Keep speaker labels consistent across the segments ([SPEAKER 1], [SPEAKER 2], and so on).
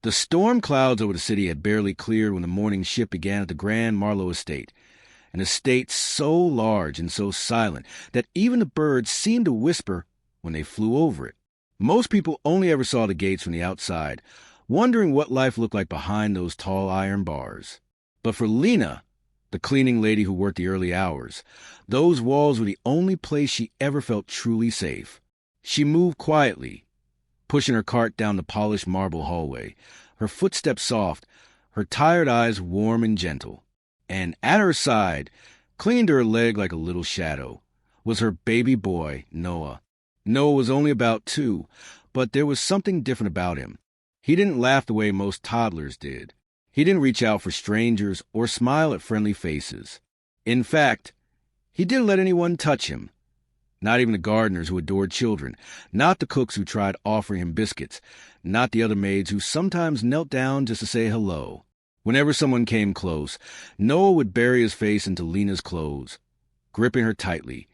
[SPEAKER 1] The storm clouds over the city had barely cleared when the morning shift began at the Grand Marlowe estate, an estate so large and so silent that even the birds seemed to whisper when they flew over it. Most people only ever saw the gates from the outside, wondering what life looked like behind those tall iron bars. But for Lena, the cleaning lady who worked the early hours, those walls were the only place she ever felt truly safe. She moved quietly, pushing her cart down the polished marble hallway, her footsteps soft, her tired eyes warm and gentle. And at her side, clinging to her leg like a little shadow, was her baby boy, Noah. Noah was only about 2, but there was something different about him. He didn't laugh the way most toddlers did. He didn't reach out for strangers or smile at friendly faces. In fact, he didn't let anyone touch him. Not even the gardeners who adored children, not the cooks who tried offering him biscuits, not the other maids who sometimes knelt down just to say hello. Whenever someone came close, Noah would bury his face into Lena's clothes, gripping her tightly,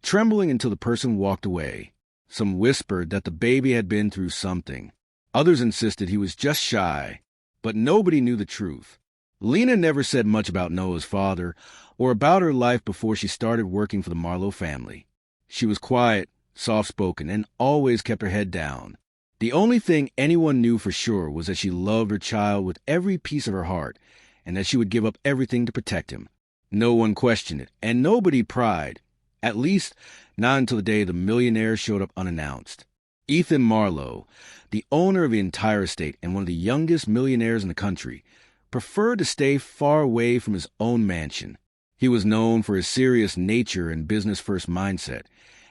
[SPEAKER 1] trembling until the person walked away. Some whispered that the baby had been through something. Others insisted he was just shy, but nobody knew the truth. Lena never said much about Noah's father or about her life before she started working for the Marlowe family. She was quiet, soft-spoken, and always kept her head down. The only thing anyone knew for sure was that she loved her child with every piece of her heart, and that she would give up everything to protect him. No one questioned it, and nobody pried, at least not until the day the millionaire showed up unannounced. Ethan Marlowe, the owner of the entire estate and one of the youngest millionaires in the country, preferred to stay far away from his own mansion. He was known for his serious nature and business-first mindset,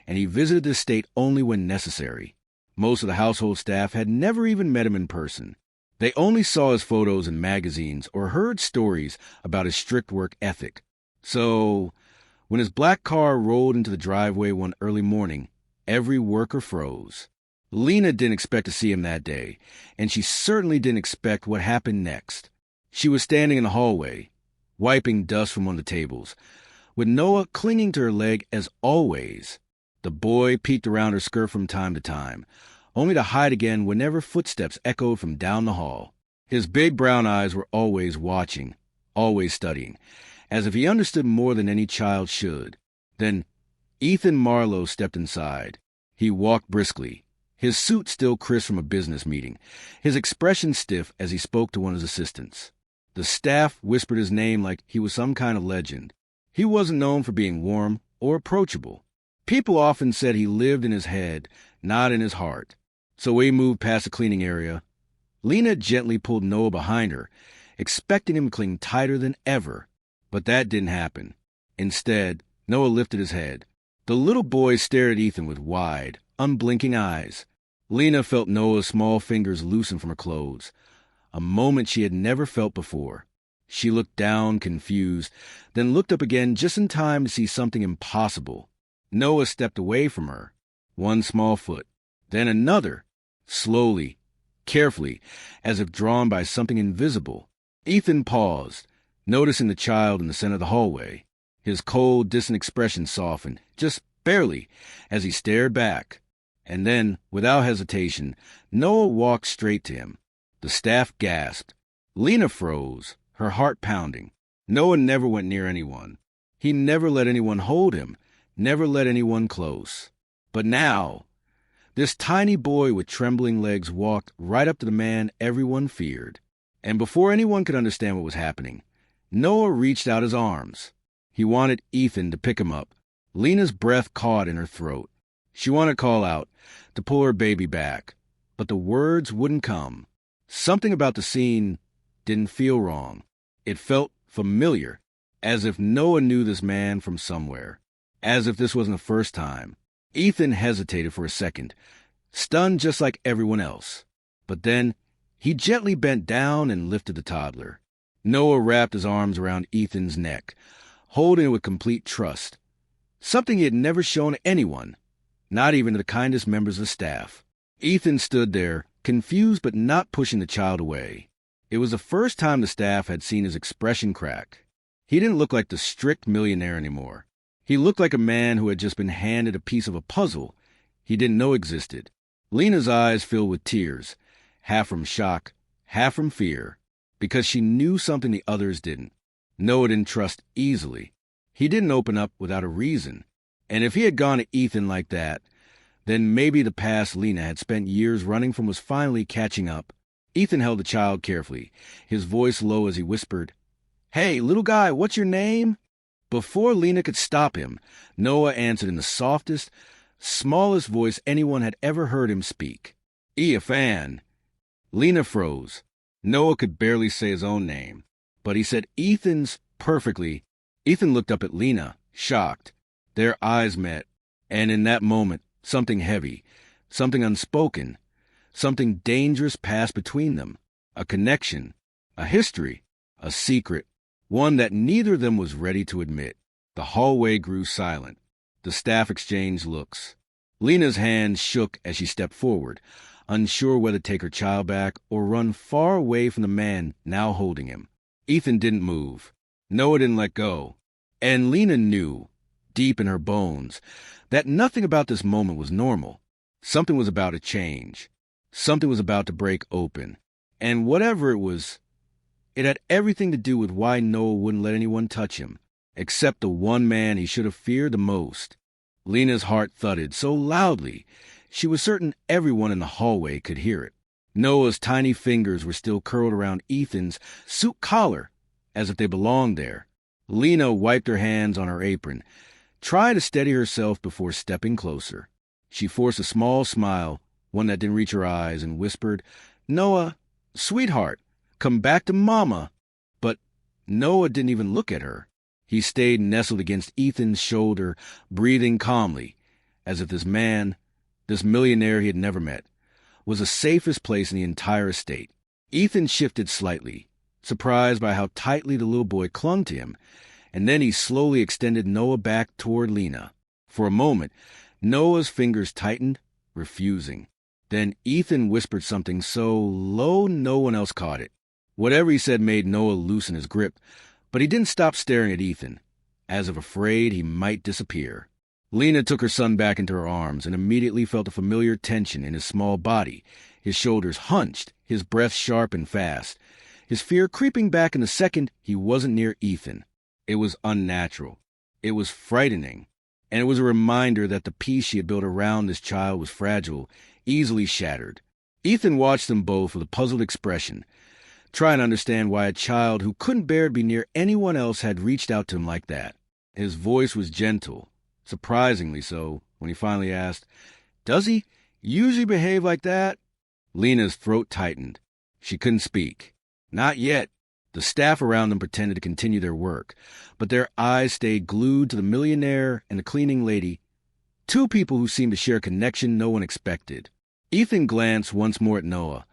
[SPEAKER 1] and he visited the estate only when necessary. Most of the household staff had never even met him in person. They only saw his photos in magazines or heard stories about his strict work ethic. So, when his black car rolled into the driveway one early morning, every worker froze. Lena didn't expect to see him that day, and she certainly didn't expect what happened next. She was standing in the hallway, wiping dust from one of the tables, with Noah clinging to her leg as always. The boy peeked around her skirt from time to time, only to hide again whenever footsteps echoed from down the hall. His big brown eyes were always watching, always studying, as if he understood more than any child should. Then Ethan Marlowe stepped inside. He walked briskly, his suit still crisp from a business meeting, his expression stiff as he spoke to one of his assistants. The staff whispered his name like he was some kind of legend. He wasn't known for being warm or approachable. People often said he lived in his head, not in his heart. So when he moved past the cleaning area, Lena gently pulled Noah behind her, expecting him to cling tighter than ever. But that didn't happen. Instead, Noah lifted his head. The little boy stared at Ethan with wide, unblinking eyes. Lena felt Noah's small fingers loosen from her clothes, a moment she had never felt before. She looked down, confused, then looked up again just in time to see something impossible. Noah stepped away from her, one small foot, then another, slowly, carefully, as if drawn by something invisible. Ethan paused, noticing the child in the center of the hallway. His cold, distant expression softened, just barely, as he stared back. And then, without hesitation, Noah walked straight to him. The staff gasped. Lena froze, her heart pounding. Noah never went near anyone. He never let anyone hold him, never let anyone close. But now, this tiny boy with trembling legs walked right up to the man everyone feared. And before anyone could understand what was happening, Noah reached out his arms. He wanted Ethan to pick him up. Lena's breath caught in her throat. She wanted to call out, to pull her baby back, but the words wouldn't come. Something about the scene didn't feel wrong. It felt familiar, as if Noah knew this man from somewhere, as if this wasn't the first time. Ethan hesitated for a second, stunned just like everyone else. But then he gently bent down and lifted the toddler. Noah wrapped his arms around Ethan's neck, holding it with complete trust, something he had never shown anyone, not even to the kindest members of the staff. Ethan stood there, confused but not pushing the child away. It was the first time the staff had seen his expression crack. He didn't look like the strict millionaire anymore. He looked like a man who had just been handed a piece of a puzzle he didn't know existed. Lena's eyes filled with tears, half from shock, half from fear, because she knew something the others didn't. Noah didn't trust easily. He didn't open up without a reason. And if he had gone to Ethan like that, then maybe the past Lena had spent years running from was finally catching up. Ethan held the child carefully, his voice low as he whispered, "Hey, little guy, what's your name?" Before Lena could stop him, Noah answered in the softest, smallest voice anyone had ever heard him speak. "Ethan." Lena froze. Noah could barely say his own name, but he said Ethan's perfectly. Ethan looked up at Lena, shocked. Their eyes met, and in that moment, something heavy, something unspoken, something dangerous passed between them. A connection, a history, a secret, one that neither of them was ready to admit. The hallway grew silent. The staff exchanged looks. Lena's hand shook as she stepped forward, unsure whether to take her child back or run far away from the man now holding him. Ethan didn't move. Noah didn't let go. And Lena knew, deep in her bones, that nothing about this moment was normal. Something was about to change. Something was about to break open. And whatever it was, it had everything to do with why Noah wouldn't let anyone touch him, except the one man he should have feared the most. Lena's heart thudded so loudly, she was certain everyone in the hallway could hear it. Noah's tiny fingers were still curled around Ethan's suit collar, as if they belonged there. Lena wiped her hands on her apron, tried to steady herself before stepping closer. She forced a small smile, one that didn't reach her eyes, and whispered, "Noah, sweetheart, come back to Mama." But Noah didn't even look at her. He stayed nestled against Ethan's shoulder, breathing calmly, as if this man, this millionaire he had never met, was the safest place in the entire estate. Ethan shifted slightly, surprised by how tightly the little boy clung to him, and then he slowly extended Noah back toward Lena. For a moment, Noah's fingers tightened, refusing. Then Ethan whispered something so low no one else caught it. Whatever he said made Noah loosen his grip, but he didn't stop staring at Ethan, as if afraid he might disappear. Lena took her son back into her arms and immediately felt a familiar tension in his small body, his shoulders hunched, his breath sharp and fast, his fear creeping back in the second he wasn't near Ethan. It was unnatural. It was frightening. And it was a reminder that the peace she had built around this child was fragile, easily shattered. Ethan watched them both with a puzzled expression, trying to understand why a child who couldn't bear to be near anyone else had reached out to him like that. His voice was gentle, surprisingly so, when he finally asked, "Does he usually behave like that?" Lena's throat tightened. She couldn't speak. Not yet. The staff around them pretended to continue their work, but their eyes stayed glued to the millionaire and the cleaning lady, two people who seemed to share a connection no one expected. Ethan glanced once more at Noah,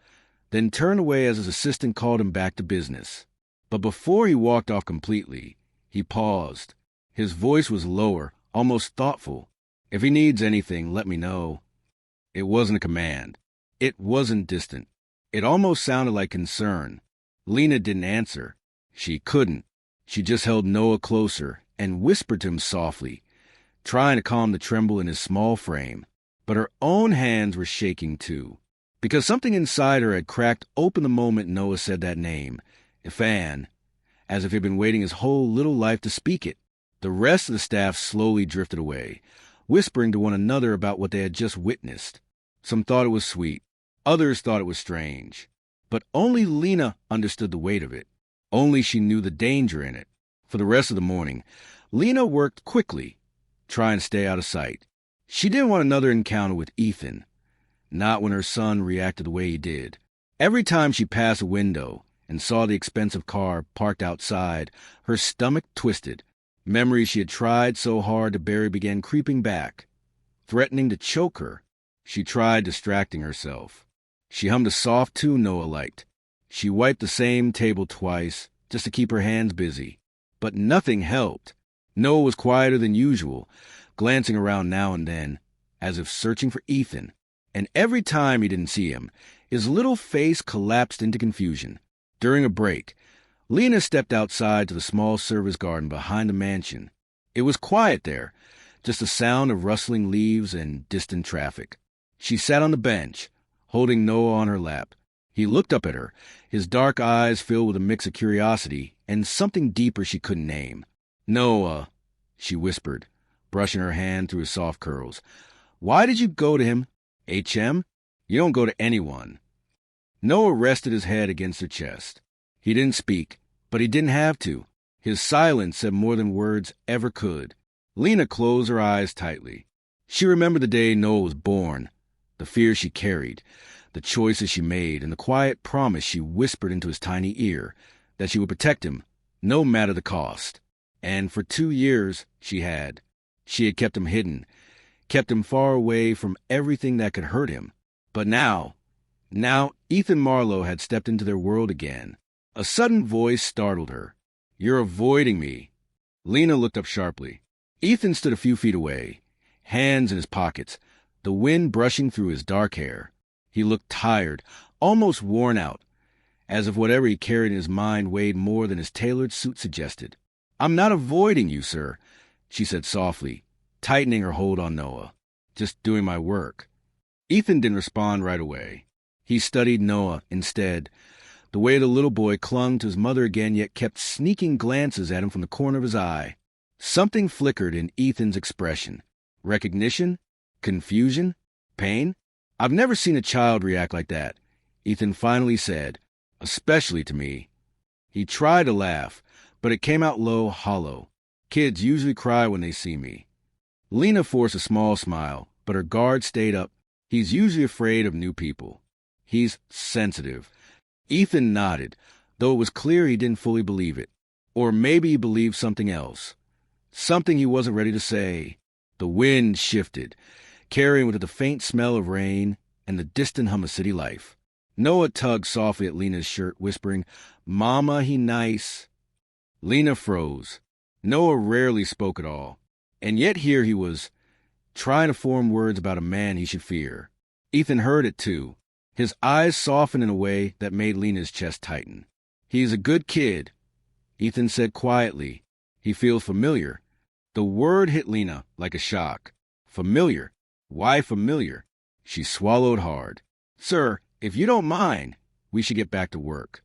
[SPEAKER 1] then turned away as his assistant called him back to business. But before he walked off completely, he paused. His voice was lower, almost thoughtful. "If he needs anything, let me know." It wasn't a command. It wasn't distant. It almost sounded like concern. Lena didn't answer. She couldn't. She just held Noah closer and whispered to him softly, trying to calm the tremble in his small frame. But her own hands were shaking too, because something inside her had cracked open the moment Noah said that name, Ethan, as if he'd been waiting his whole little life to speak it. The rest of the staff slowly drifted away, whispering to one another about what they had just witnessed. Some thought it was sweet. Others thought it was strange. But only Lena understood the weight of it. Only she knew the danger in it. For the rest of the morning, Lena worked quickly, trying to stay out of sight. She didn't want another encounter with Ethan, not when her son reacted the way he did. Every time she passed a window and saw the expensive car parked outside, her stomach twisted. Memories she had tried so hard to bury began creeping back, threatening to choke her. She tried distracting herself. She hummed a soft tune Noah liked. She wiped the same table twice, just to keep her hands busy. But nothing helped. Noah was quieter than usual, glancing around now and then, as if searching for Ethan. And every time he didn't see him, his little face collapsed into confusion. During a break, Lena stepped outside to the small service garden behind the mansion. It was quiet there, just the sound of rustling leaves and distant traffic. She sat on the bench, holding Noah on her lap. He looked up at her, his dark eyes filled with a mix of curiosity and something deeper she couldn't name. "Noah," she whispered, brushing her hand through his soft curls. "Why did you go to him? HM? You don't go to anyone." Noah rested his head against her chest. He didn't speak, but he didn't have to. His silence said more than words ever could. Lena closed her eyes tightly. She remembered the day Noah was born, the fear she carried, the choices she made, and the quiet promise she whispered into his tiny ear, that she would protect him, no matter the cost. And for 2 years, she had. She had kept him hidden, kept him far away from everything that could hurt him. But now, Ethan Marlowe had stepped into their world again. A sudden voice startled her. "You're avoiding me." Lena looked up sharply. Ethan stood a few feet away, hands in his pockets, the wind brushing through his dark hair. He looked tired, almost worn out, as if whatever he carried in his mind weighed more than his tailored suit suggested. "I'm not avoiding you, sir," she said softly, tightening her hold on Noah. "Just doing my work." Ethan didn't respond right away. He studied Noah instead, the way the little boy clung to his mother again yet kept sneaking glances at him from the corner of his eye. Something flickered in Ethan's expression. Recognition? Confusion? Pain? "I've never seen a child react like that," Ethan finally said, "especially to me." He tried to laugh, but it came out low, hollow. "Kids usually cry when they see me." Lena forced a small smile, but her guard stayed up. "He's usually afraid of new people. He's sensitive." Ethan nodded, though it was clear he didn't fully believe it. Or maybe he believed something else. Something he wasn't ready to say. The wind shifted, carrying with it the faint smell of rain and the distant hum of city life. Noah tugged softly at Lena's shirt, whispering, "Mama, he nice." Lena froze. Noah rarely spoke at all, and yet here he was, trying to form words about a man he should fear. Ethan heard it, too. His eyes softened in a way that made Lena's chest tighten. "He's a good kid," Ethan said quietly. "He feels familiar." The word hit Lena like a shock. Familiar? Why familiar? She swallowed hard. "Sir, if you don't mind, we should get back to work."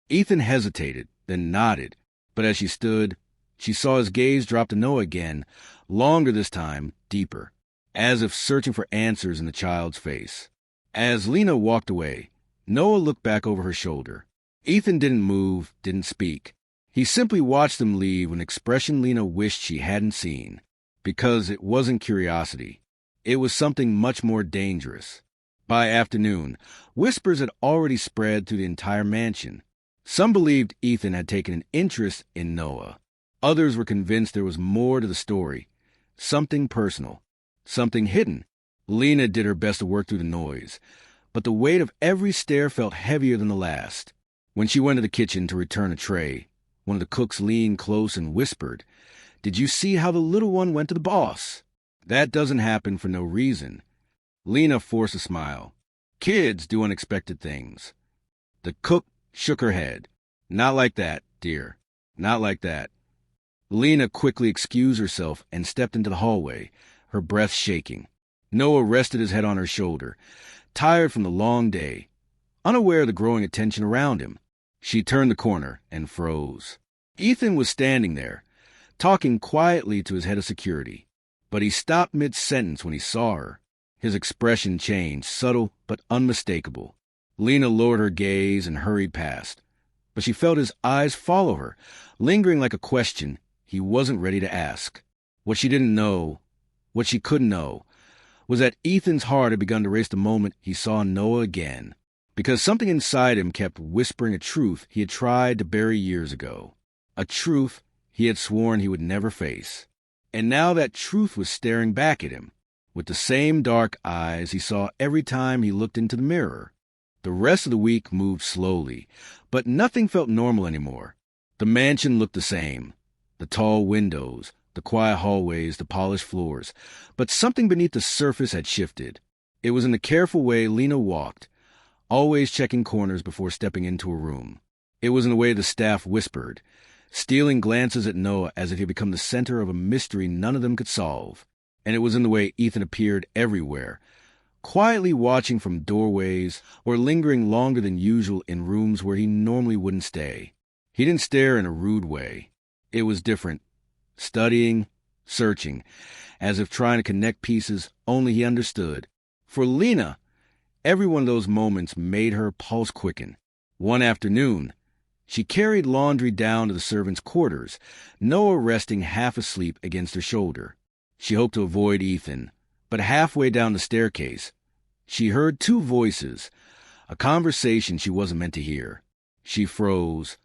[SPEAKER 1] Ethan hesitated, then nodded, but as she stood, she saw his gaze drop to Noah again, longer this time, deeper, as if searching for answers in the child's face. As Lena walked away, Noah looked back over her shoulder. Ethan didn't move, didn't speak. He simply watched them leave with an expression Lena wished she hadn't seen. Because it wasn't curiosity. It was something much more dangerous. By afternoon, whispers had already spread through the entire mansion. Some believed Ethan had taken an interest in Noah. Others were convinced there was more to the story. Something personal. Something hidden. Lena did her best to work through the noise, but the weight of every stare felt heavier than the last. When she went to the kitchen to return a tray, one of the cooks leaned close and whispered, "Did you see how the little one went to the boss? That doesn't happen for no reason." Lena forced a smile. "Kids do unexpected things." The cook shook her head. "Not like that, dear. Not like that." Lena quickly excused herself and stepped into the hallway, her breath shaking. Noah rested his head on her shoulder, tired from the long day, unaware of the growing attention around him. She turned the corner and froze. Ethan was standing there, talking quietly to his head of security, but he stopped mid-sentence when he saw her. His expression changed, subtle but unmistakable. Lena lowered her gaze and hurried past, but she felt his eyes follow her, lingering like a question he wasn't ready to ask. What she didn't know, what she couldn't know, was that Ethan's heart had begun to race the moment he saw Noah again, because something inside him kept whispering a truth he had tried to bury years ago, a truth he had sworn he would never face. And now that truth was staring back at him, with the same dark eyes he saw every time he looked into the mirror. The rest of the week moved slowly, but nothing felt normal anymore. The mansion looked the same, the tall windows, the quiet hallways, the polished floors, but something beneath the surface had shifted. It was in the careful way Lena walked, always checking corners before stepping into a room. It was in the way the staff whispered, stealing glances at Noah as if he had become the center of a mystery none of them could solve. And it was in the way Ethan appeared everywhere, quietly watching from doorways or lingering longer than usual in rooms where he normally wouldn't stay. He didn't stare in a rude way. It was different. Studying, searching, as if trying to connect pieces only he understood. For Lena, every one of those moments made her pulse quicken. One afternoon, she carried laundry down to the servants' quarters, Noah resting half asleep against her shoulder. She hoped to avoid Ethan, but halfway down the staircase, she heard two voices, a conversation she wasn't meant to hear. She froze,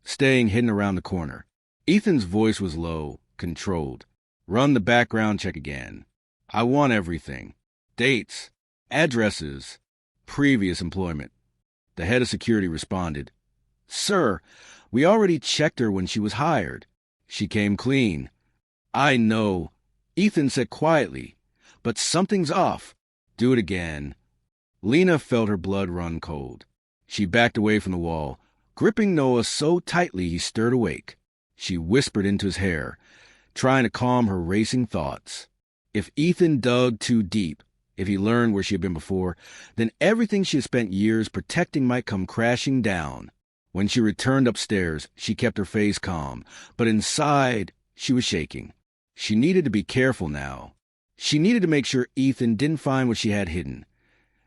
[SPEAKER 1] staying hidden around the corner. Ethan's voice was low, controlled. "Run the background check again. I want everything. Dates, addresses, previous employment." The head of security responded, "Sir, we already checked her when she was hired. She came clean." "I know," Ethan said quietly, "but something's off. Do it again." Lena felt her blood run cold. She backed away from the wall, gripping Noah so tightly he stirred awake. She whispered into his hair, trying to calm her racing thoughts. If Ethan dug too deep, if he learned where she had been before, then everything she had spent years protecting might come crashing down. When she returned upstairs, she kept her face calm, but inside, she was shaking. She needed to be careful now. She needed to make sure Ethan didn't find what she had hidden.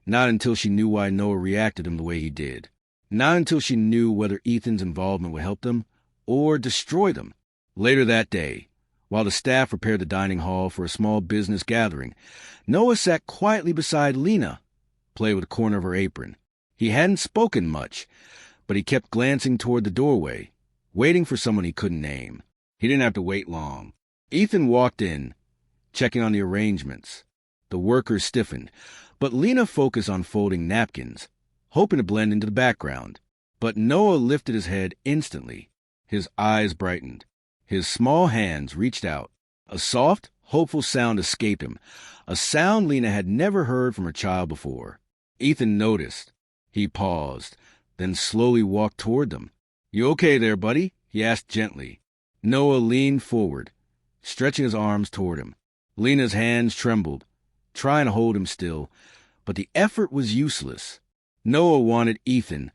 [SPEAKER 1] Not until she knew why Noah reacted him the way he did. Not until she knew whether Ethan's involvement would help them or destroy them. Later that day, while the staff prepared the dining hall for a small business gathering, Noah sat quietly beside Lena, played with the corner of her apron. He hadn't spoken much, but he kept glancing toward the doorway, waiting for someone he couldn't name. He didn't have to wait long. Ethan walked in, checking on the arrangements. The workers stiffened, but Lena focused on folding napkins, hoping to blend into the background. But Noah lifted his head instantly. His eyes brightened. His small hands reached out. A soft, hopeful sound escaped him, a sound Lena had never heard from her child before. Ethan noticed. He paused, then slowly walked toward them. "You okay there, buddy?" he asked gently. Noah leaned forward, stretching his arms toward him. Lena's hands trembled, trying to hold him still, but the effort was useless. Noah wanted Ethan,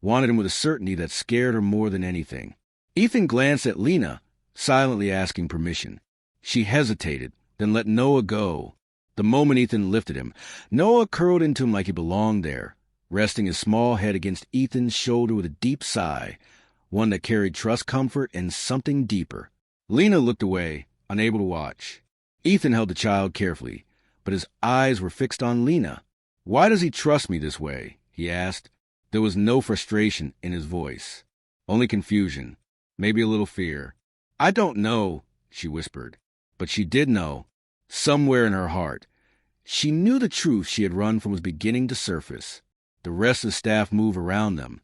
[SPEAKER 1] wanted him with a certainty that scared her more than anything. Ethan glanced at Lena, silently asking permission. She hesitated, then let Noah go. The moment Ethan lifted him, Noah curled into him like he belonged there, resting his small head against Ethan's shoulder with a deep sigh, one that carried trust, comfort, and something deeper. Lena looked away, unable to watch. Ethan held the child carefully, but his eyes were fixed on Lena. "Why does he trust me this way?" he asked. There was no frustration in his voice, only confusion, maybe a little fear. "I don't know," she whispered. But she did know, somewhere in her heart. She knew the truth she had run from was beginning to surface. The rest of the staff moved around them,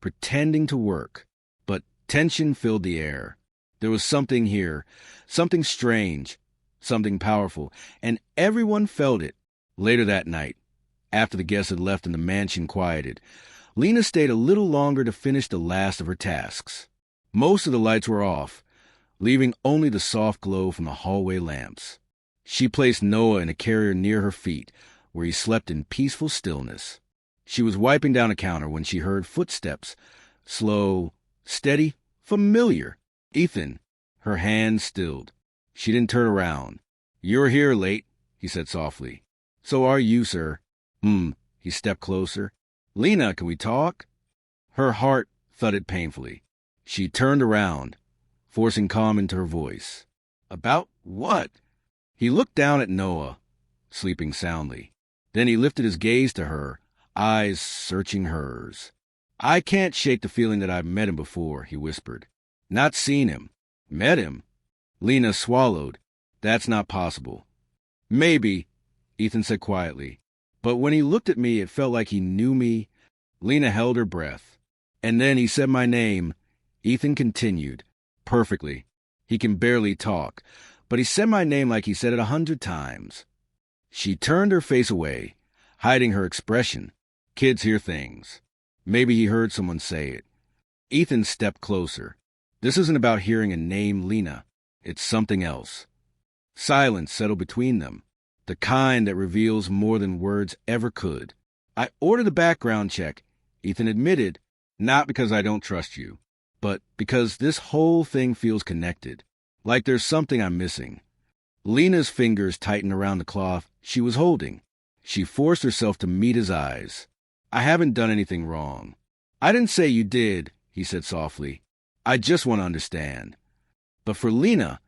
[SPEAKER 1] pretending to work, but tension filled the air. There was something here, something strange, something powerful, and everyone felt it. Later that night, after the guests had left and the mansion quieted, Lena stayed a little longer to finish the last of her tasks. Most of the lights were off, leaving only the soft glow from the hallway lamps. She placed Noah in a carrier near her feet, where he slept in peaceful stillness. She was wiping down a counter when she heard footsteps, slow, steady, familiar. "Ethan," her hands stilled. She didn't turn around. "You're here late," he said softly. "So are you, sir." He stepped closer. "Lena, can we talk?" Her heart thudded painfully. She turned around, forcing calm into her voice. "About what?" He looked down at Noah, sleeping soundly. Then he lifted his gaze to her, eyes searching hers. "I can't shake the feeling that I've met him before," he whispered. "Not seen him." "Met him?" Lena swallowed. "That's not possible." "Maybe," Ethan said quietly. "But when he looked at me, it felt like he knew me." Lena held her breath. "And then he said my name," Ethan continued. "Perfectly. He can barely talk, but he said my name like he said it 100 times. She turned her face away, hiding her expression. Kids hear things. Maybe he heard someone say it. Ethan stepped closer. "This isn't about hearing a name, Lena. It's something else." Silence settled between them. the kind that reveals more than words ever could. I ordered a background check, Ethan admitted, not because I don't trust you, but because this whole thing feels connected, like there's something I'm missing. Lena's fingers tightened around the cloth she was holding. She forced herself to meet his eyes. I haven't done anything wrong. I didn't say you did, he said softly. I just want to understand. But for Lena,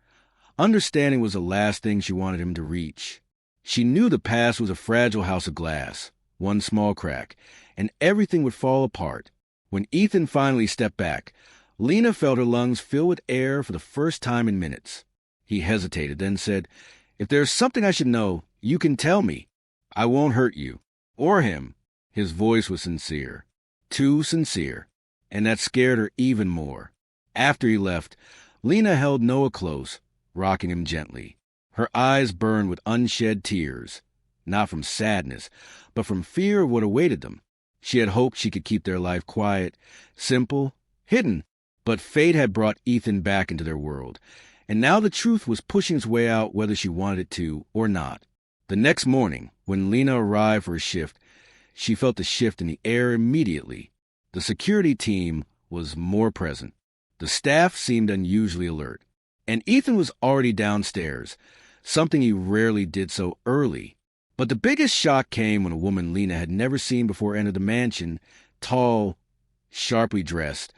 [SPEAKER 1] understanding was the last thing she wanted him to reach. She knew the past was a fragile house of glass, one small crack, and everything would fall apart. When Ethan finally stepped back, Lena felt her lungs fill with air for the first time in minutes. He hesitated, then said, "If there's something I should know, you can tell me. I won't hurt you. Or him." His voice was sincere. Too sincere. And that scared her even more. After he left, Lena held Noah close, rocking him gently. Her eyes burned with unshed tears, not from sadness, but from fear of what awaited them. She had hoped she could keep their life quiet, simple, hidden, but fate had brought Ethan back into their world, and now the truth was pushing its way out whether she wanted it to or not. The next morning, when Lena arrived for a shift, she felt the shift in the air immediately. The security team was more present. The staff seemed unusually alert. And Ethan was already downstairs, something he rarely did so early. But the biggest shock came when a woman Lena had never seen before entered the mansion, tall, sharply dressed,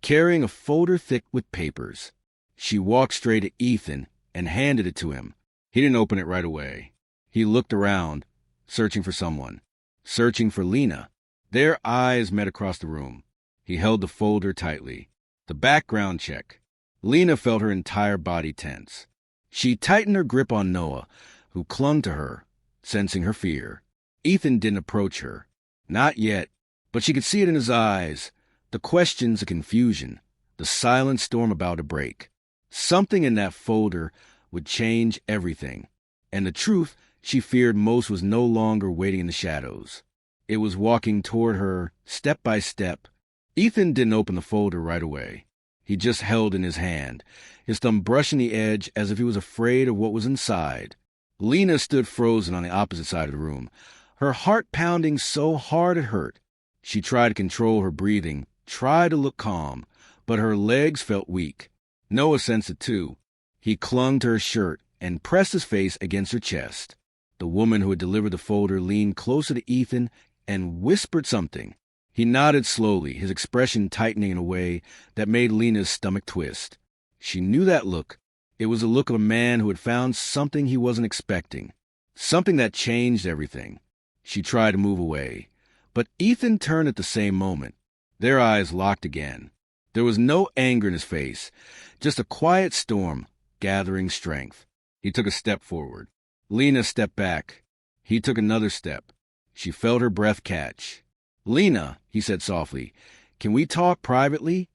[SPEAKER 1] carrying a folder thick with papers. She walked straight at Ethan and handed it to him. He didn't open it right away. He looked around, searching for someone, searching for Lena. Their eyes met across the room. He held the folder tightly. The background check. Lena felt her entire body tense. She tightened her grip on Noah, who clung to her, sensing her fear. Ethan didn't approach her. Not yet, but she could see it in his eyes. The questions, the confusion, the silent storm about to break. Something in that folder would change everything. And the truth she feared most was no longer waiting in the shadows. It was walking toward her, step by step. Ethan didn't open the folder right away. He just held in his hand, his thumb brushing the edge as if he was afraid of what was inside. Lena stood frozen on the opposite side of the room, her heart pounding so hard it hurt. She tried to control her breathing, tried to look calm, but her legs felt weak. Noah sensed it too. He clung to her shirt and pressed his face against her chest. The woman who had delivered the folder leaned closer to Ethan and whispered something. He nodded slowly, his expression tightening in a way that made Lena's stomach twist. She knew that look. It was the look of a man who had found something he wasn't expecting, something that changed everything. She tried to move away, but Ethan turned at the same moment. Their eyes locked again. There was no anger in his face, just a quiet storm gathering strength. He took a step forward. Lena stepped back. He took another step. She felt her breath catch. "Lena," he said softly, "can we talk privately?"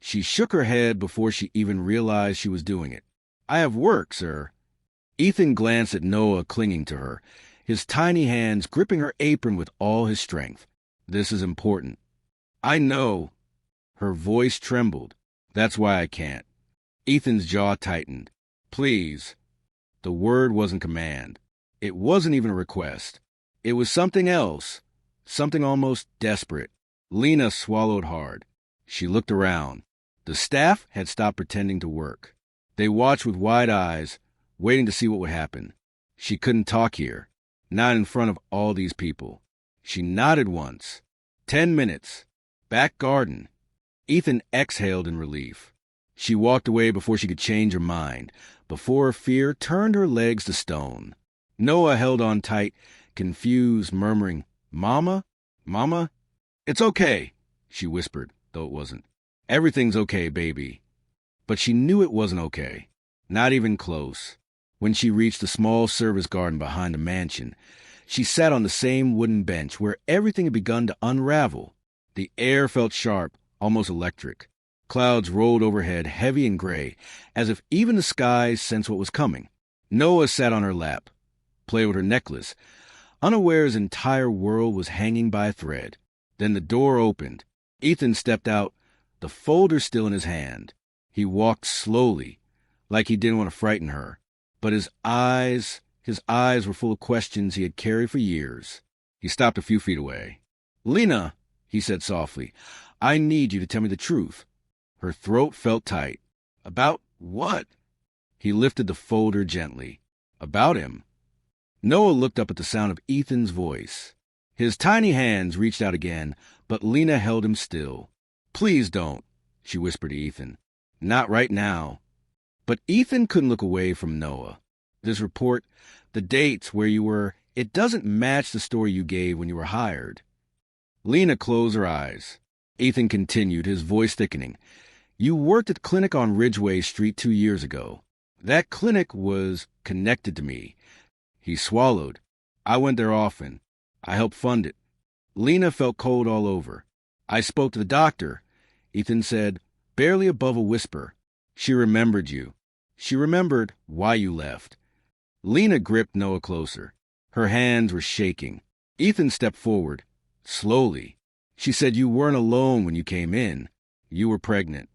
[SPEAKER 1] She shook her head before she even realized she was doing it. "I have work, sir." Ethan glanced at Noah clinging to her, his tiny hands gripping her apron with all his strength. "This is important." "I know." Her voice trembled. "That's why I can't." Ethan's jaw tightened. "Please." The word wasn't command. It wasn't even a request. It was something else. Something almost desperate. Lena swallowed hard. She looked around. The staff had stopped pretending to work. They watched with wide eyes, waiting to see what would happen. She couldn't talk here, not in front of all these people. She nodded once. 10 minutes. Back garden. Ethan exhaled in relief. She walked away before she could change her mind, before her fear turned her legs to stone. Noah held on tight, confused, murmuring, "Mama? Mama?" "It's okay," she whispered, though it wasn't. "Everything's okay, baby." But she knew it wasn't okay. Not even close. When she reached the small service garden behind the mansion, she sat on the same wooden bench where everything had begun to unravel. The air felt sharp, almost electric. Clouds rolled overhead, heavy and gray, as if even the skies sensed what was coming. Noah sat on her lap, played with her necklace, unaware his entire world was hanging by a thread. Then the door opened. Ethan stepped out, the folder still in his hand. He walked slowly, like he didn't want to frighten her, but his eyes His eyes were full of questions he had carried for years. He stopped a few feet away. "Lena," he said softly, "I need you to tell me the truth." Her throat felt tight. "About what?" He lifted the folder gently. "About him." Noah looked up at the sound of Ethan's voice. His tiny hands reached out again, but Lena held him still. "Please don't," she whispered to Ethan. "Not right now." But Ethan couldn't look away from Noah. "This report, the dates where you were, it doesn't match the story you gave when you were hired." Lena closed her eyes. Ethan continued, his voice thickening. "You worked at the clinic on Ridgeway Street 2 years ago. That clinic was connected to me." He swallowed. "I went there often. I helped fund it." Lena felt cold all over. "I spoke to the doctor," Ethan said, barely above a whisper. "She remembered you. She remembered why you left." Lena gripped Noah closer. Her hands were shaking. Ethan stepped forward, slowly. "She said you weren't alone when you came in. You were pregnant."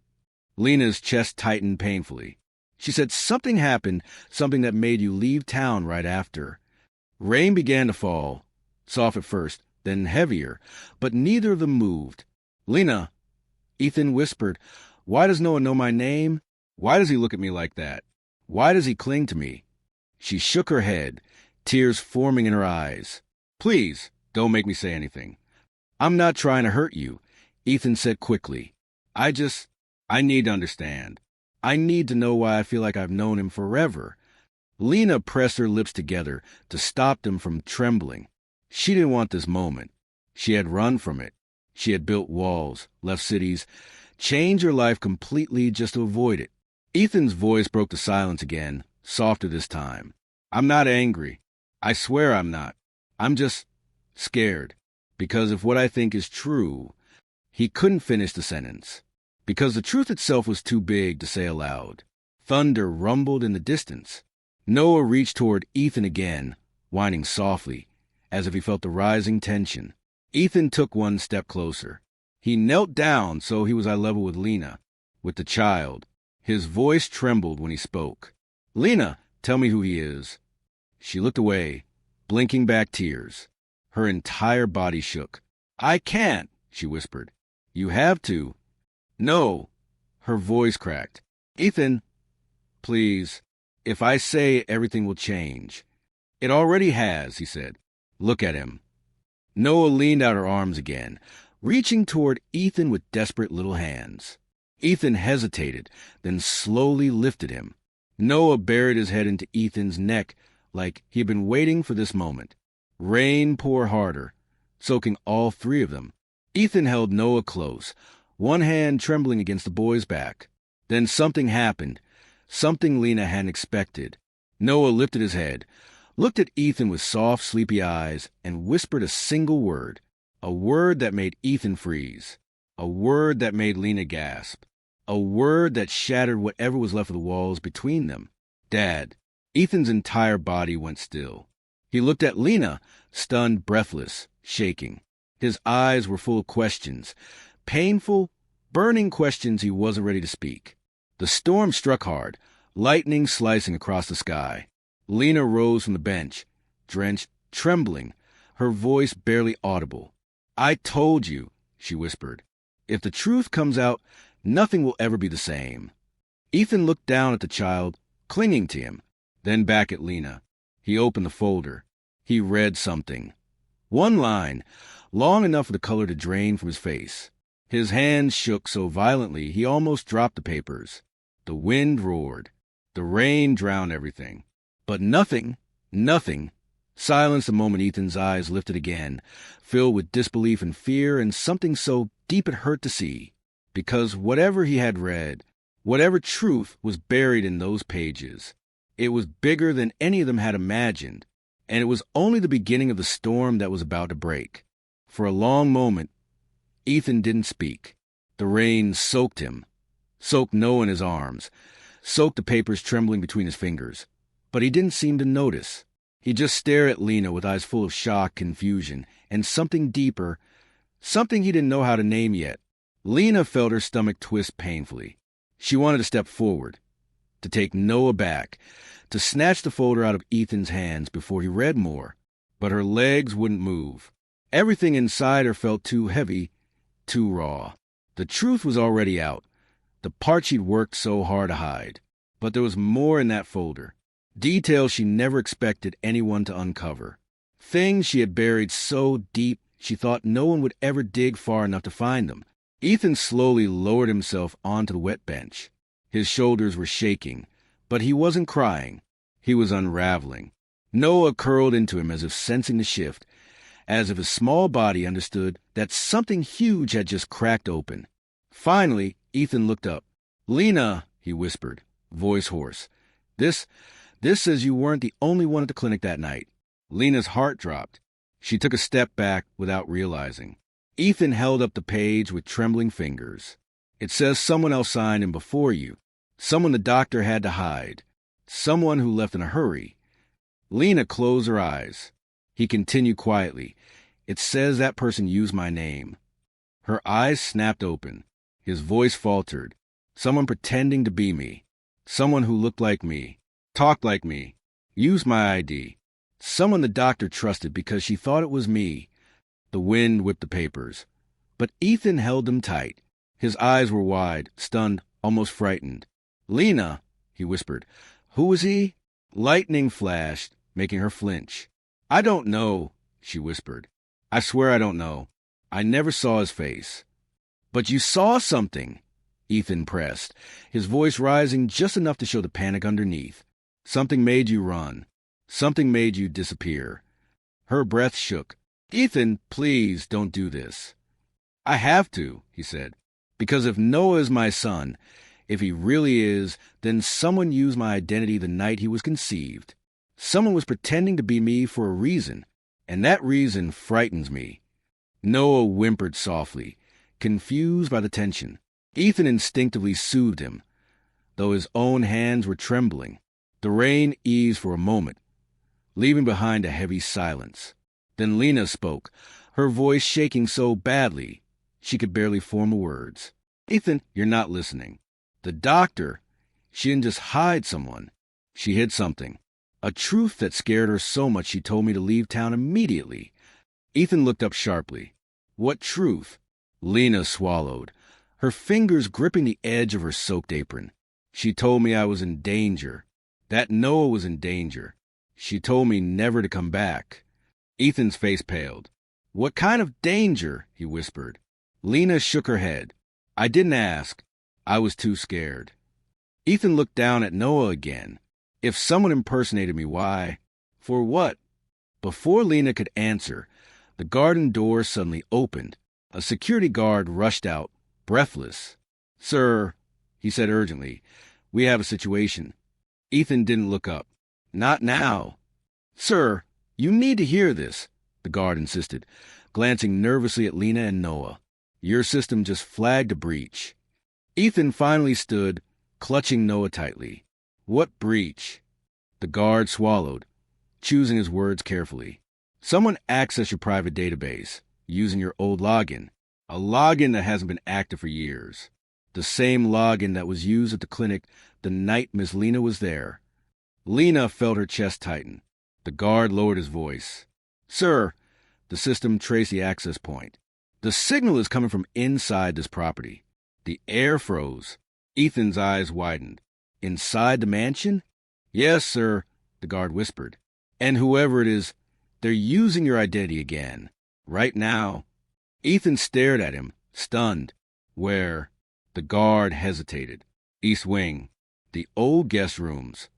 [SPEAKER 1] Lena's chest tightened painfully. "She said something happened, something that made you leave town right after." Rain began to fall, soft at first, then heavier, but neither of them moved. "Lena," Ethan whispered, "why does Noah know my name? Why does he look at me like that? Why does he cling to me?" She shook her head, tears forming in her eyes. "Please, don't make me say anything." "I'm not trying to hurt you," Ethan said quickly. I need to understand. I need to know why I feel like I've known him forever." Lena pressed her lips together to stop them from trembling. She didn't want this moment. She had run from it. She had built walls, left cities, changed her life completely just to avoid it. Ethan's voice broke the silence again, softer this time. "I'm not angry. I swear I'm not. I'm just scared. Because if what I think is true..." He couldn't finish the sentence. Because the truth itself was too big to say aloud. Thunder rumbled in the distance. Noah reached toward Ethan again, whining softly, as if he felt the rising tension. Ethan took one step closer. He knelt down so he was eye level with Lena, with the child. His voice trembled when he spoke. "Lena, tell me who he is." She looked away, blinking back tears. Her entire body shook. "I can't," she whispered. "You have to." "No." Her voice cracked. "Ethan, please, if I say, everything will change." "It already has," he said. "Look at him." Noah leaned out her arms again, reaching toward Ethan with desperate little hands. Ethan hesitated, then slowly lifted him. Noah buried his head into Ethan's neck like he had been waiting for this moment. Rain poured harder, soaking all three of them. Ethan held Noah close, one hand trembling against the boy's back. Then something happened, something Lena hadn't expected. Noah lifted his head, looked at Ethan with soft, sleepy eyes, and whispered a single word, a word that made Ethan freeze, a word that made Lena gasp, a word that shattered whatever was left of the walls between them. "Dad." Ethan's entire body went still. He looked at Lena, stunned, breathless, shaking. His eyes were full of questions, painful, burning questions he wasn't ready to speak. The storm struck hard, lightning slicing across the sky. Lena rose from the bench, drenched, trembling, her voice barely audible. "I told you," she whispered. "If the truth comes out, nothing will ever be the same." Ethan looked down at the child, clinging to him, then back at Lena. He opened the folder. He read something. One line, long enough for the color to drain from his face. His hands shook so violently he almost dropped the papers. The wind roared. The rain drowned everything. But nothing, silenced the moment Ethan's eyes lifted again, filled with disbelief and fear and something so deep it hurt to see. Because whatever he had read, whatever truth was buried in those pages, it was bigger than any of them had imagined, and it was only the beginning of the storm that was about to break. For a long moment, Ethan didn't speak. The rain soaked him, soaked Noah in his arms, soaked the papers trembling between his fingers. But he didn't seem to notice. He just stared at Lena with eyes full of shock, confusion, and something deeper, something he didn't know how to name yet. Lena felt her stomach twist painfully. She wanted to step forward, to take Noah back, to snatch the folder out of Ethan's hands before he read more. But her legs wouldn't move. Everything inside her felt too heavy, too raw. The truth was already out, the part she'd worked so hard to hide. But there was more in that folder. Details she never expected anyone to uncover. Things she had buried so deep she thought no one would ever dig far enough to find them. Ethan slowly lowered himself onto the wet bench. His shoulders were shaking, but he wasn't crying. He was unraveling. Noah curled into him as if sensing the shift, as if his small body understood that something huge had just cracked open. Finally, Ethan looked up. "Lena," he whispered, voice hoarse. This says you weren't the only one at the clinic that night." Lena's heart dropped. She took a step back without realizing. Ethan held up the page with trembling fingers. "It says someone else signed in before you. Someone the doctor had to hide. Someone who left in a hurry." Lena closed her eyes. He continued quietly. "It says that person used my name." Her eyes snapped open. His voice faltered. "Someone pretending to be me. Someone who looked like me. Talked like me. Used my ID. Someone the doctor trusted because she thought it was me." The wind whipped the papers. But Ethan held them tight. His eyes were wide, stunned, almost frightened. "Lena," he whispered. "Who was he?" Lightning flashed, making her flinch. "I don't know," she whispered. "I swear I don't know. I never saw his face." "But you saw something," Ethan pressed, his voice rising just enough to show the panic underneath. "Something made you run. Something made you disappear." Her breath shook. "Ethan, please don't do this." "I have to," he said, "because if Noah is my son, if he really is, then someone used my identity the night he was conceived. Someone was pretending to be me for a reason, and that reason frightens me." Noah whimpered softly, confused by the tension. Ethan instinctively soothed him, though his own hands were trembling. The rain eased for a moment, leaving behind a heavy silence. Then Lena spoke, her voice shaking so badly she could barely form the words. "Ethan, you're not listening. The doctor, she didn't just hide someone. She hid something. A truth that scared her so much she told me to leave town immediately." Ethan looked up sharply. "What truth?" Lena swallowed, her fingers gripping the edge of her soaked apron. "She told me I was in danger, that Noah was in danger. She told me never to come back." Ethan's face paled. "What kind of danger?" he whispered. Lena shook her head. "I didn't ask. I was too scared." Ethan looked down at Noah again. "If someone impersonated me, why? For what?" Before Lena could answer, the garden door suddenly opened. A security guard rushed out, breathless. "Sir," he said urgently, "we have a situation." Ethan didn't look up. "Not now." "Sir, you need to hear this," the guard insisted, glancing nervously at Lena and Noah. "Your system just flagged a breach." Ethan finally stood, clutching Noah tightly. "What breach?" The guard swallowed, choosing his words carefully. "Someone accessed your private database, using your old login. A login that hasn't been active for years. The same login that was used at the clinic the night Miss Lena was there." Lena felt her chest tighten. The guard lowered his voice. "Sir," the system traced the access point. "The signal is coming from inside this property." The air froze. Ethan's eyes widened. "Inside the mansion?" "Yes, sir," the guard whispered. "And whoever it is, they're using your identity again. Right now." Ethan stared at him, stunned. "Where?" The guard hesitated. "East Wing. The old guest rooms."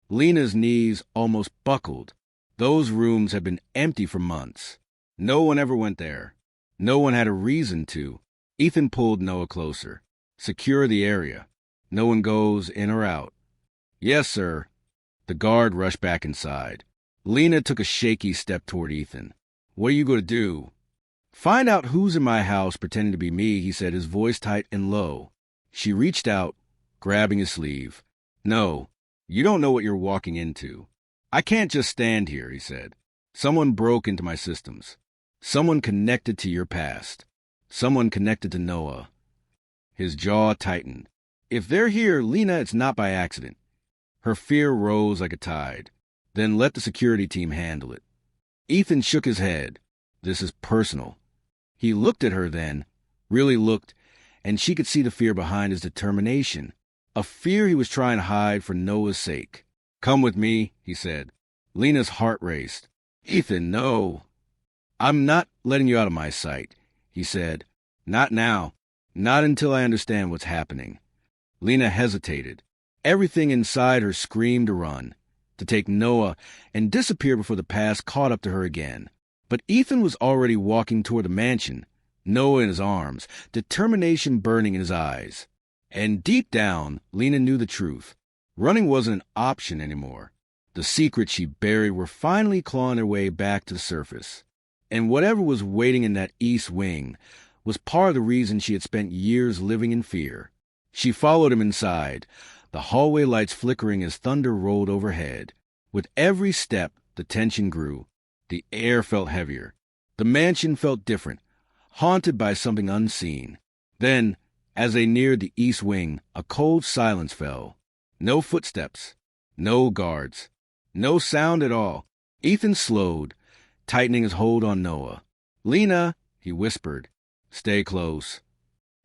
[SPEAKER 1] Lena's knees almost buckled. Those rooms had been empty for months. No one ever went there. No one had a reason to. Ethan pulled Noah closer. "Secure the area. No one goes in or out." "Yes, sir." The guard rushed back inside. Lena took a shaky step toward Ethan. "What are you going to do?" "Find out who's in my house pretending to be me," he said, his voice tight and low. She reached out, grabbing his sleeve. "No, you don't know what you're walking into." "I can't just stand here," he said. "Someone broke into my systems. Someone connected to your past. Someone connected to Noah." His jaw tightened. "If they're here, Lena, it's not by accident. Her fear rose like a tide. Then let the security team handle it. Ethan shook his head. This is personal. He looked at her then, really looked, and she could see the fear behind his determination. A fear he was trying to hide for Noah's sake. Come with me, he said. Lena's heart raced. Ethan, no. I'm not letting you out of my sight, he said. Not now. Not until I understand what's happening. Lena hesitated. Everything inside her screamed to run, to take Noah and disappear before the past caught up to her again. But Ethan was already walking toward the mansion, Noah in his arms, determination burning in his eyes. And deep down, Lena knew the truth. Running wasn't an option anymore. The secrets she buried were finally clawing their way back to the surface. And whatever was waiting in that east wing was part of the reason she had spent years living in fear. She followed him inside, the hallway lights flickering as thunder rolled overhead. With every step, the tension grew. The air felt heavier. The mansion felt different, haunted by something unseen. Then, as they neared the east wing, a cold silence fell. No footsteps, no guards, no sound at all. Ethan slowed, tightening his hold on Noah. Lena, he whispered, stay close.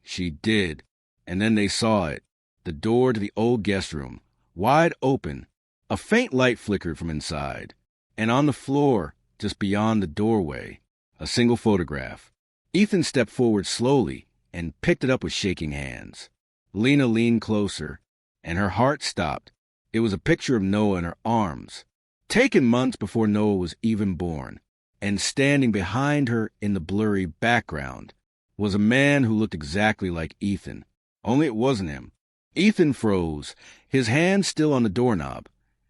[SPEAKER 1] She did, and then they saw it. The door to the old guest room, wide open. A faint light flickered from inside. And on the floor, just beyond the doorway, a single photograph. Ethan stepped forward slowly and picked it up with shaking hands. Lena leaned closer, and her heart stopped. It was a picture of Noah in her arms, taken months before Noah was even born. And standing behind her in the blurry background was a man who looked exactly like Ethan, only it wasn't him. Ethan froze, his hand still on the doorknob,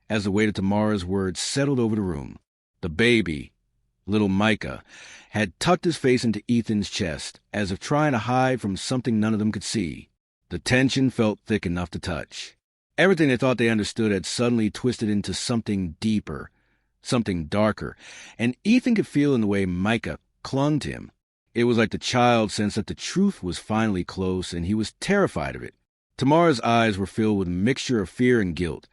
[SPEAKER 1] as the weight of Tamara's words settled over the room. The baby, little Micah, had tucked his face into Ethan's chest, as if trying to hide from something none of them could see. The tension felt thick enough to touch. Everything they thought they understood had suddenly twisted into something deeper, something darker, and Ethan could feel in the way Micah clung to him. It was like the child sensed that the truth was finally close, and he was terrified of it. Tamara's eyes were filled with a mixture of fear and guilt,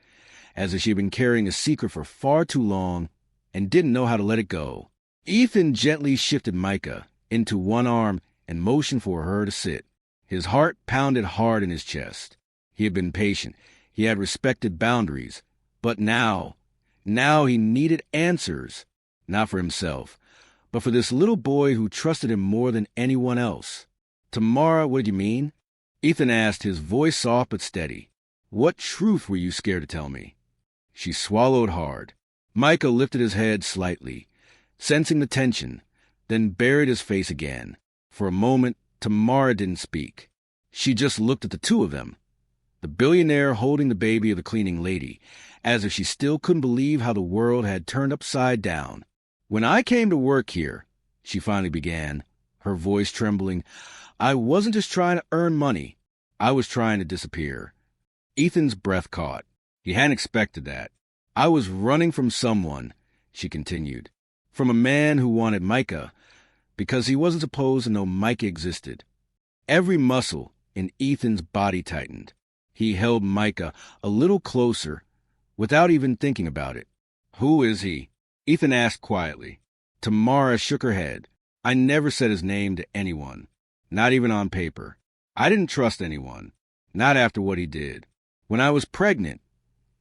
[SPEAKER 1] as if she had been carrying a secret for far too long and didn't know how to let it go. Ethan gently shifted Micah into one arm and motioned for her to sit. His heart pounded hard in his chest. He had been patient. He had respected boundaries. But now he needed answers, not for himself, but for this little boy who trusted him more than anyone else. Tamara, what did you mean? Ethan asked, his voice soft but steady. What truth were you scared to tell me? She swallowed hard. Micah lifted his head slightly, sensing the tension, then buried his face again. For a moment, Tamara didn't speak. She just looked at the two of them, the billionaire holding the baby of the cleaning lady, as if she still couldn't believe how the world had turned upside down. When I came to work here, she finally began, her voice trembling, I wasn't just trying to earn money. I was trying to disappear. Ethan's breath caught. He hadn't expected that. I was running from someone, she continued, from a man who wanted Micah, because he wasn't supposed to know Micah existed. Every muscle in Ethan's body tightened. He held Micah a little closer, without even thinking about it. Who is he? Ethan asked quietly. Tamara shook her head. I never said his name to anyone. Not even on paper. I didn't trust anyone. Not after what he did. When I was pregnant,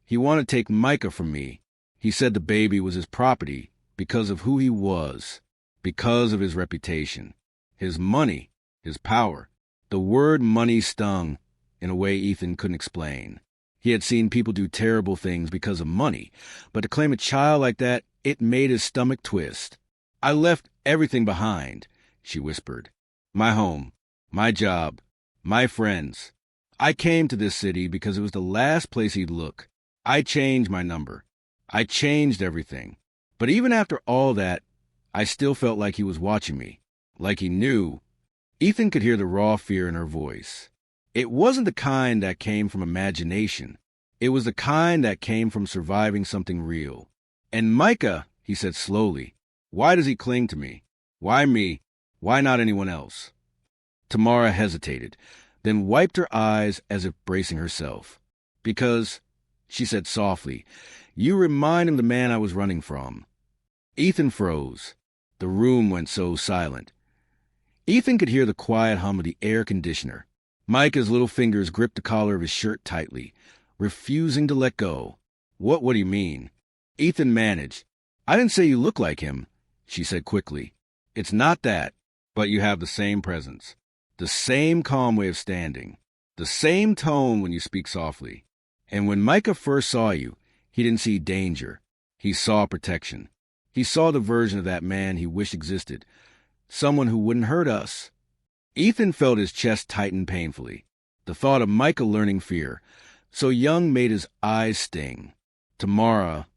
[SPEAKER 1] he wanted to take Micah from me. He said the baby was his property because of who he was, because of his reputation, his money, his power. The word money stung in a way Ethan couldn't explain. He had seen people do terrible things because of money, but to claim a child like that, it made his stomach twist. I left everything behind, she whispered. My home, my job, my friends. I came to this city because it was the last place he'd look. I changed my number. I changed everything. But even after all that, I still felt like he was watching me, like he knew. Ethan could hear the raw fear in her voice. It wasn't the kind that came from imagination. It was the kind that came from surviving something real. And Micah, he said slowly, why does he cling to me? Why me? Why not anyone else? Tamara hesitated, then wiped her eyes as if bracing herself. Because she said softly. You remind him of the man I was running from. Ethan froze. The room went so silent. Ethan could hear the quiet hum of the air conditioner. Micah's little fingers gripped the collar of his shirt tightly, refusing to let go. What do you mean? Ethan managed. I didn't say you look like him, she said quickly. It's not that, but you have the same presence, the same calm way of standing, the same tone when you speak softly. And when Micah first saw you, he didn't see danger. He saw protection. He saw the version of that man he wished existed, someone who wouldn't hurt us. Ethan felt his chest tighten painfully. The thought of Micah learning fear, so young, made his eyes sting. Tamara,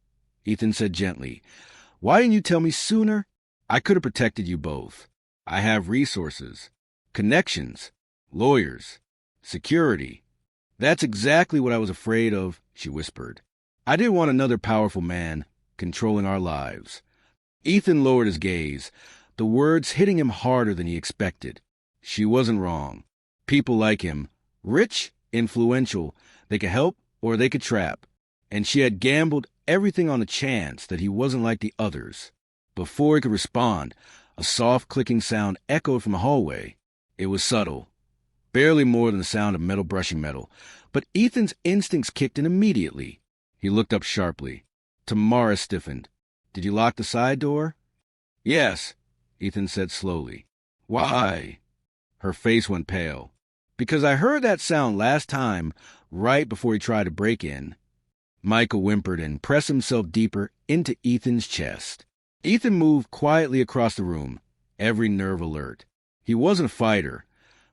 [SPEAKER 1] Ethan said gently, why didn't you tell me sooner? I could have protected you both. I have resources, connections, lawyers, security. That's exactly what I was afraid of, she whispered. I didn't want another powerful man controlling our lives. Ethan lowered his gaze, the words hitting him harder than he expected. She wasn't wrong. People like him, rich, influential, they could help or they could trap. And she had gambled everything on the chance that he wasn't like the others. Before he could respond, a soft clicking sound echoed from the hallway. It was subtle, barely more than the sound of metal brushing metal, but Ethan's instincts kicked in immediately. He looked up sharply. Tamara stiffened. Did you lock the side door? Yes, Ethan said slowly. Why? Her face went pale. Because I heard that sound last time, right before he tried to break in. Micah whimpered and pressed himself deeper into Ethan's chest. Ethan moved quietly across the room, every nerve alert. He wasn't a fighter,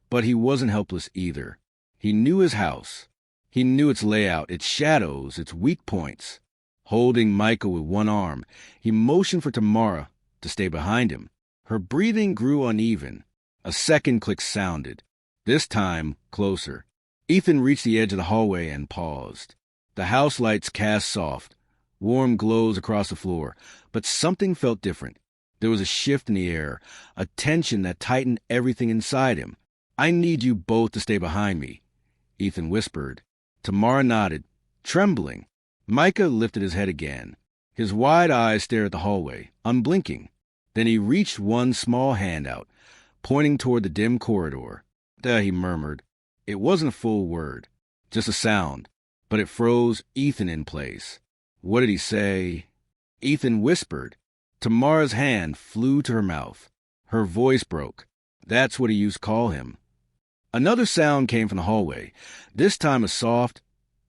[SPEAKER 1] but he wasn't helpless either. He knew his house. He knew its layout, its shadows, its weak points. Holding Micah with one arm, he motioned for Tamara to stay behind him. Her breathing grew uneven. A second click sounded, this time closer. Ethan reached the edge of the hallway and paused. The house lights cast soft, warm glows across the floor, but something felt different. There was a shift in the air, a tension that tightened everything inside him. I need you both to stay behind me, Ethan whispered. Tamara nodded, trembling. Micah lifted his head again. His wide eyes stared at the hallway, unblinking. Then he reached one small hand out, pointing toward the dim corridor. There, he murmured. It wasn't a full word, just a sound, but it froze Ethan in place. What did he say? Ethan whispered. Tamara's hand flew to her mouth. Her voice broke. That's what he used to call him. Another sound came from the hallway, this time a soft,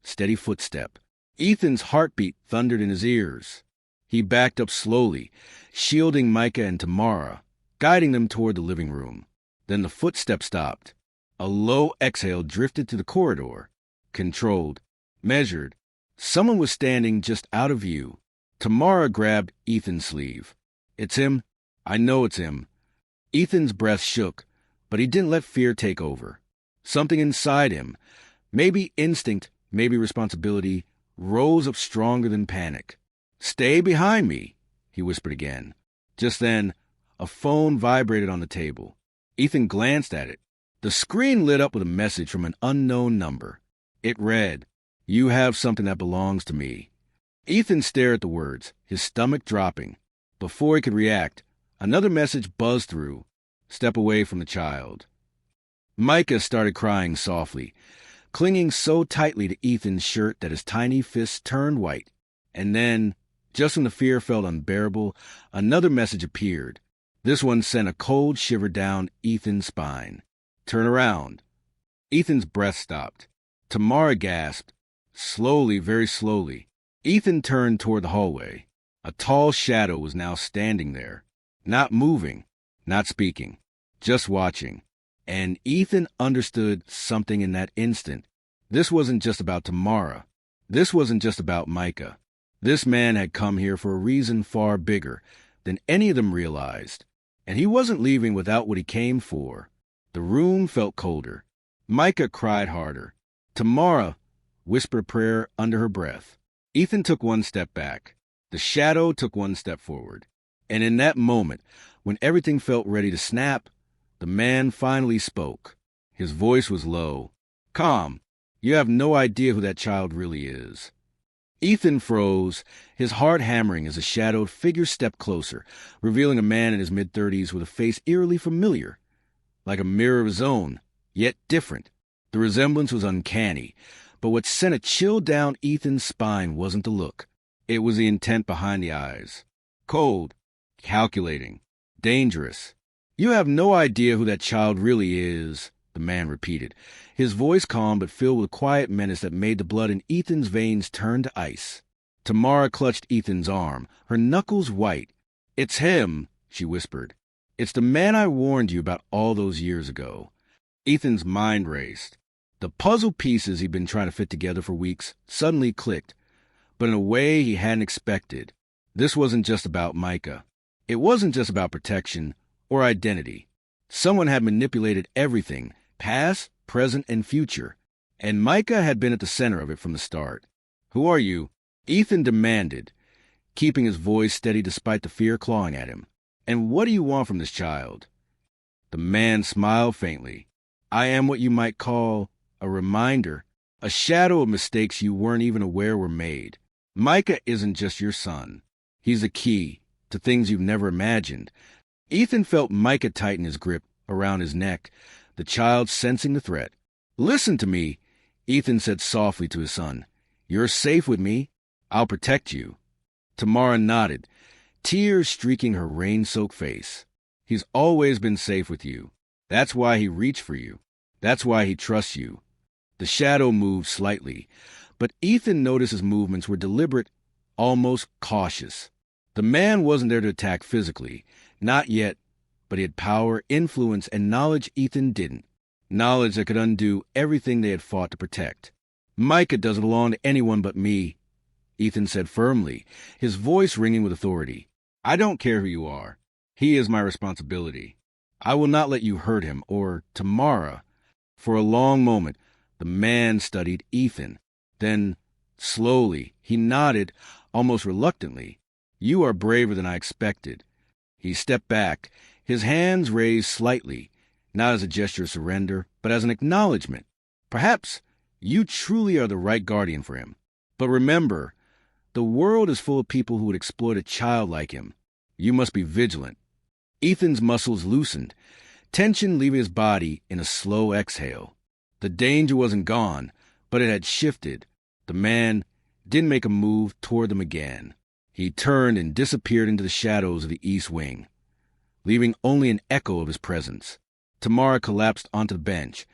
[SPEAKER 1] steady footstep. Ethan's heartbeat thundered in his ears. He backed up slowly, shielding Micah and Tamara, guiding them toward the living room. Then the footstep stopped. A low exhale drifted to the corridor. Controlled, measured. Someone was standing just out of view. Tamara grabbed Ethan's sleeve. It's him. I know it's him. Ethan's breath shook, but he didn't let fear take over. Something inside him, maybe instinct, maybe responsibility, rose up stronger than panic. Stay behind me, he whispered again. Just then, a phone vibrated on the table. Ethan glanced at it. The screen lit up with a message from an unknown number. It read, You have something that belongs to me. Ethan stared at the words, his stomach dropping. Before he could react, another message buzzed through. Step away from the child. Micah started crying softly, clinging so tightly to Ethan's shirt that his tiny fists turned white. And then, just when the fear felt unbearable, another message appeared. This one sent a cold shiver down Ethan's spine. Turn around. Ethan's breath stopped. Tamara gasped. Slowly, very slowly, Ethan turned toward the hallway. A tall shadow was now standing there, not moving, not speaking, just watching. And Ethan understood something in that instant. This wasn't just about Tamara. This wasn't just about Micah. This man had come here for a reason far bigger than any of them realized. And he wasn't leaving without what he came for. The room felt colder. Micah cried harder. Tamara whispered prayer under her breath. Ethan took one step back. The shadow took one step forward. And in that moment, when everything felt ready to snap, the man finally spoke. His voice was low, calm. You have no idea who that child really is. Ethan froze, his heart hammering as a shadowed figure stepped closer, revealing a man in his mid-30s with a face eerily familiar, like a mirror of his own, yet different. The resemblance was uncanny, but what sent a chill down Ethan's spine wasn't the look. It was the intent behind the eyes. Cold, calculating, dangerous. "You have no idea who that child really is," the man repeated, his voice calm but filled with quiet menace that made the blood in Ethan's veins turn to ice. Tamara clutched Ethan's arm, her knuckles white. "It's him," she whispered. "It's the man I warned you about all those years ago." Ethan's mind raced. The puzzle pieces he'd been trying to fit together for weeks suddenly clicked, but in a way he hadn't expected. This wasn't just about Micah. It wasn't just about protection or identity. Someone had manipulated everything, past, present, and future, and Micah had been at the center of it from the start. "Who are you?" Ethan demanded, keeping his voice steady despite the fear clawing at him. "And what do you want from this child?" The man smiled faintly. "I am what you might call a reminder, a shadow of mistakes you weren't even aware were made. Micah isn't just your son. He's the key to things you've never imagined." Ethan felt Micah tighten his grip around his neck, the child sensing the threat. "Listen to me," Ethan said softly to his son. "You're safe with me. I'll protect you." Tamara nodded, tears streaking her rain-soaked face. "He's always been safe with you. That's why he reached for you. That's why he trusts you." The shadow moved slightly, but Ethan noticed his movements were deliberate, almost cautious. The man wasn't there to attack physically, not yet, but he had power, influence, and knowledge Ethan didn't. Knowledge that could undo everything they had fought to protect. "Micah doesn't belong to anyone but me," Ethan said firmly, his voice ringing with authority. "I don't care who you are. He is my responsibility. I will not let you hurt him, or Tamara." For a long moment, the man studied Ethan. Then, slowly, he nodded, almost reluctantly. "You are braver than I expected." He stepped back, his hands raised slightly, not as a gesture of surrender, but as an acknowledgement. "Perhaps you truly are the right guardian for him. But remember, the world is full of people who would exploit a child like him. You must be vigilant." Ethan's muscles loosened, tension leaving his body in a slow exhale. The danger wasn't gone, but it had shifted. The man didn't make a move toward them again. He turned and disappeared into the shadows of the east wing, leaving only an echo of his presence. Tamara collapsed onto the bench,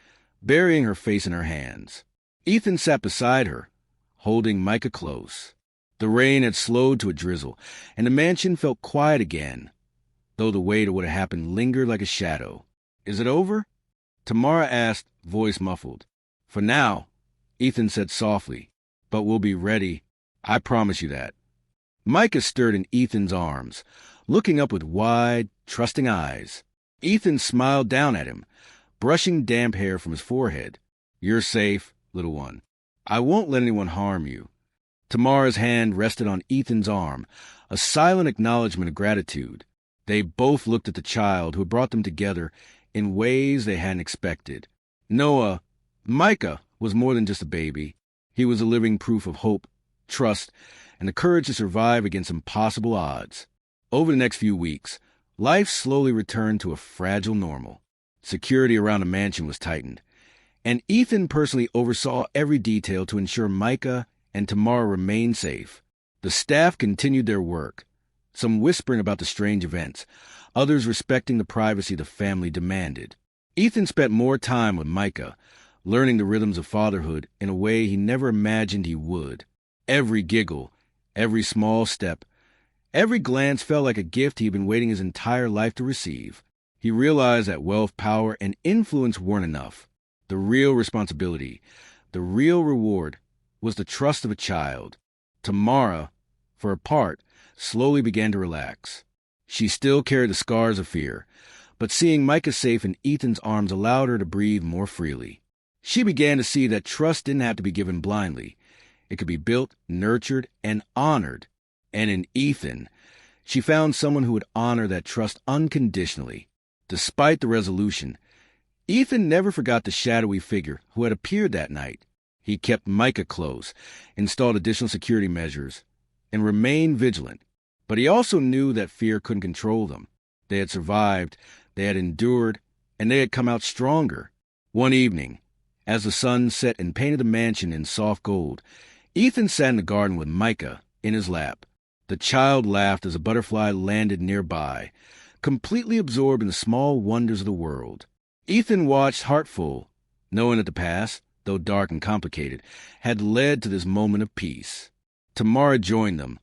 [SPEAKER 1] burying her face in her hands. Ethan sat beside her, holding Micah close. The rain had slowed to a drizzle, and the mansion felt quiet again, though the weight of what had happened lingered like a shadow. "Is it over?" Tamara asked, voice muffled. "For now," Ethan said softly, "but we'll be ready. I promise you that." Micah stirred in Ethan's arms, looking up with wide, trusting eyes. Ethan smiled down at him, brushing damp hair from his forehead. "You're safe, little one. I won't let anyone harm you." Tamara's hand rested on Ethan's arm, a silent acknowledgement of gratitude. They both looked at the child who had brought them together in ways they hadn't expected. Micah was more than just a baby. He was a living proof of hope, trust, and the courage to survive against impossible odds. Over the next few weeks, life slowly returned to a fragile normal. Security around the mansion was tightened, and Ethan personally oversaw every detail to ensure Micah and Tamara remained safe. The staff continued their work, some whispering about the strange events, others respecting the privacy the family demanded. Ethan spent more time with Micah, learning the rhythms of fatherhood in a way he never imagined he would. Every giggle, every small step, every glance felt like a gift he'd been waiting his entire life to receive. He realized that wealth, power, and influence weren't enough. The real responsibility, the real reward, was the trust of a child. Tamara, for her part, slowly began to relax. She still carried the scars of fear, but seeing Micah safe in Ethan's arms allowed her to breathe more freely. She began to see that trust didn't have to be given blindly. It could be built, nurtured, and honored. And in Ethan, she found someone who would honor that trust unconditionally. Despite the resolution, Ethan never forgot the shadowy figure who had appeared that night. He kept Micah close, installed additional security measures, and remained vigilant. But he also knew that fear couldn't control them. They had survived, they had endured, and they had come out stronger. One evening, as the sun set and painted the mansion in soft gold, Ethan sat in the garden with Micah in his lap. The child laughed as a butterfly landed nearby, completely absorbed in the small wonders of the world. Ethan watched heartful, knowing that the past, though dark and complicated, had led to this moment of peace. Tamara joined them,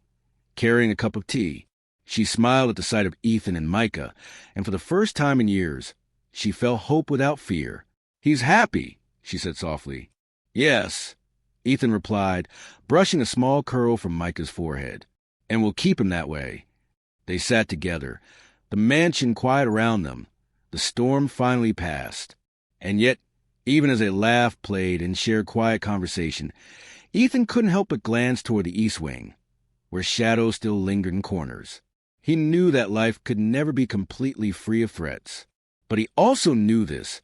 [SPEAKER 1] carrying a cup of tea. She smiled at the sight of Ethan and Micah, and for the first time in years, she felt hope without fear. "He's happy," she said softly. "Yes," Ethan replied, brushing a small curl from Micah's forehead. "And we'll keep him that way." They sat together, the mansion quiet around them. The storm finally passed. And yet, even as they laughed, played, and shared quiet conversation, Ethan couldn't help but glance toward the east wing, where shadows still lingered in corners. He knew that life could never be completely free of threats. But he also knew this.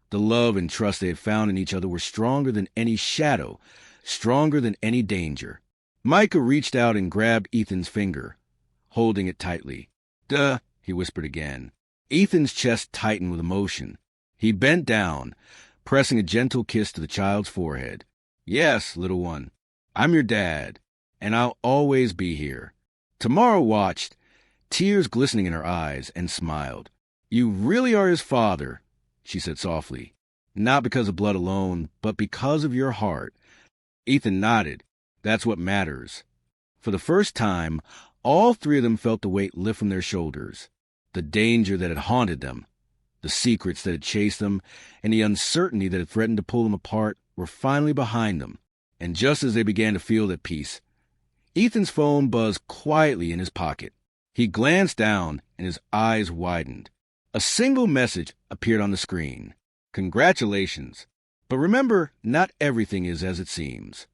[SPEAKER 1] The love and trust they had found in each other were stronger than any shadow, stronger than any danger. Micah reached out and grabbed Ethan's finger, holding it tightly. "Duh," he whispered again. Ethan's chest tightened with emotion. He bent down, pressing a gentle kiss to the child's forehead. "Yes, little one, I'm your dad, and I'll always be here." Tamara watched, tears glistening in her eyes, and smiled. "You really are his father," she said softly. "Not because of blood alone, but because of your heart." Ethan nodded. "That's what matters." For the first time, all three of them felt the weight lift from their shoulders. The danger that had haunted them, the secrets that had chased them, and the uncertainty that had threatened to pull them apart were finally behind them. And just as they began to feel at peace, Ethan's phone buzzed quietly in his pocket. He glanced down, and his eyes widened. A single message appeared on the screen. "Congratulations. But remember, not everything is as it seems."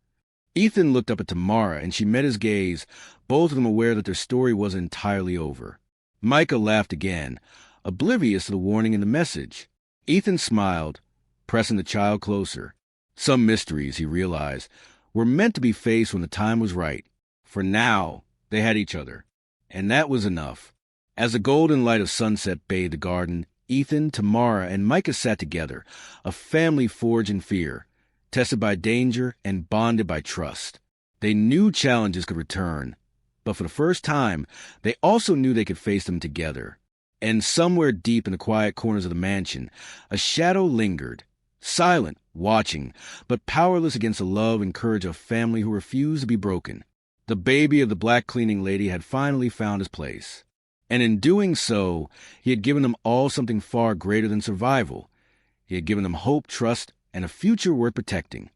[SPEAKER 1] Ethan looked up at Tamara, and she met his gaze, both of them aware that their story wasn't entirely over. Micah laughed again, oblivious to the warning in the message. Ethan smiled, pressing the child closer. Some mysteries, he realized, were meant to be faced when the time was right. For now, they had each other, and that was enough. As the golden light of sunset bathed the garden, Ethan, Tamara, and Micah sat together, a family forged in fear, tested by danger and bonded by trust. They knew challenges could return, but for the first time, they also knew they could face them together. And somewhere deep in the quiet corners of the mansion, a shadow lingered, silent, watching, but powerless against the love and courage of family who refused to be broken. The baby of the black cleaning lady had finally found his place. And in doing so, he had given them all something far greater than survival. He had given them hope, trust, and a future worth protecting.